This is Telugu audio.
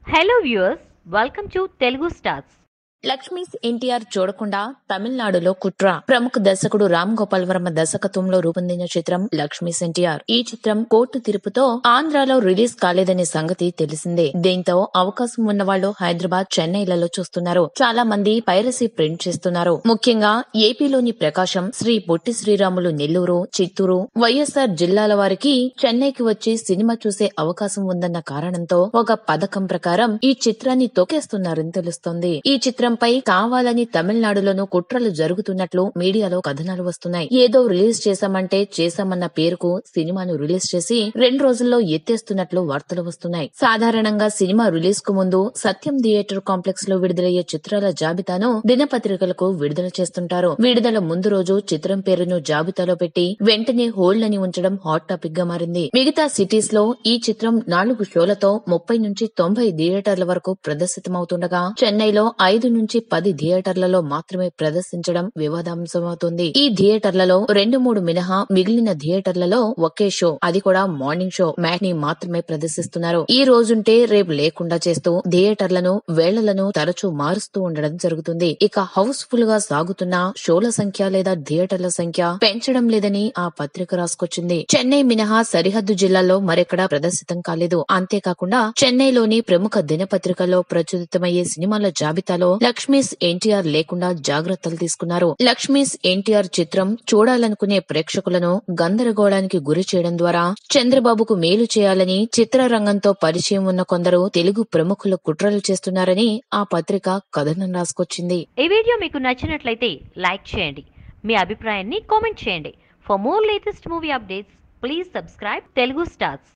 Hello viewers, welcome to Telugu Stars. Lakshmi's NTR చూడకుండా తమిళనాడులో కుట్ర. ప్రముఖ దర్శకుడు రామ్ గోపాల్ వర్మ దర్శకత్వంలో రూపొందిన చిత్రం లక్ష్మీస్ ఎన్టీఆర్. ఈ చిత్రం కోర్టు తీర్పుతో ఆంధ్రాలో రిలీజ్ కాలేదనే సంగతి తెలిసిందే. దీంతో అవకాశం ఉన్నవాళ్లు హైదరాబాద్, చెన్నైలలో చూస్తున్నారు. చాలా మంది పైరసీ ప్రింట్ చేస్తున్నారు. ముఖ్యంగా ఏపీలోని ప్రకాశం, శ్రీ పొట్టి శ్రీరాములు నెల్లూరు, చిత్తూరు, వైఎస్ఆర్ జిల్లాల వారికి చెన్నైకి వచ్చి సినిమా చూసే అవకాశం ఉందన్న కారణంతో ఒక పథకం ప్రకారం ఈ చిత్రాన్ని తొక్కేస్తున్నారని తెలుస్తోంది. ఈ చిత్రం పై కావాలని తమిళనాడులోనూ కుట్రలు జరుగుతున్నట్లు మీడియాలో కథనాలు వస్తున్నాయి. ఏదో రిలీజ్ చేశామంటే చేశామన్న పేరుకు సినిమాను రిలీజ్ చేసి 2 రోజుల్లో ఎత్తేస్తున్నట్లు వార్తలు వస్తున్నాయి. సాధారణంగా సినిమా రిలీజ్ కు ముందు సత్యం థియేటర్ కాంప్లెక్స్ లో విడుదలయ్యే చిత్రాల జాబితాను దినపత్రికలకు విడుదల చేస్తుంటారు. విడుదల ముందు రోజు చిత్రం పేరును జాబితాలో పెట్టి వెంటనే హోల్డ్ అని ఉంచడం హాట్ టాపిక్ గా మారింది. మిగతా సిటీస్ లో ఈ చిత్రం 4 షోలతో 30 నుంచి 90 థియేటర్ల వరకు ప్రదర్శితమవుతుండగా చెన్నైలో 5 నుంచి 10 థియేటర్లలో మాత్రమే ప్రదర్శించడం వివాదాంశమవుతుంది. ఈ థియేటర్లలో 2-3 మినహా మిగిలిన థియేటర్లలో ఒకే షో, అది కూడా మార్నింగ్ షో, మ్యాట్నీ మాత్రమే ప్రదర్శిస్తున్నారు. ఈ రోజుంటే రేపు లేకుండా చేస్తూ థియేటర్లను, వేళలను తరచూ మారుస్తూ ఉండడం జరుగుతుంది. ఇక హౌస్ ఫుల్ గా సాగుతున్న షోల సంఖ్య లేదా థియేటర్ల సంఖ్య పెంచడం లేదని ఆ పత్రిక రాసుకొచ్చింది. చెన్నై మినహా సరిహద్దు జిల్లాల్లో మరెక్కడా ప్రదర్శితం కాలేదు. అంతేకాకుండా చెన్నైలోని ప్రముఖ దినపత్రికల్లో ప్రచురితమయ్యే సినిమాల జాబితాలో లక్ష్మీస్ ఎన్టీఆర్ లేకుండా జాగ్రత్తలు తీసుకున్నారు. లక్ష్మీస్ ఎన్టీఆర్ చిత్రం చూడాలనుకునే ప్రేక్షకులను గందరగోళానికి గురి చేయడం ద్వారా చంద్రబాబుకు మేలు చేయాలని చిత్రరంగంతో పరిచయం ఉన్న కొందరు తెలుగు ప్రముఖులు కుట్రలు చేస్తున్నారని ఆ పత్రిక కథనం రాసుకొచ్చింది. ఈ వీడియో మీకు నచ్చినట్లయితే లైక్ చేయండి, మీ అభిప్రాయాన్ని కామెంట్ చేయండి. For more latest movie updates please subscribe Telugu stars.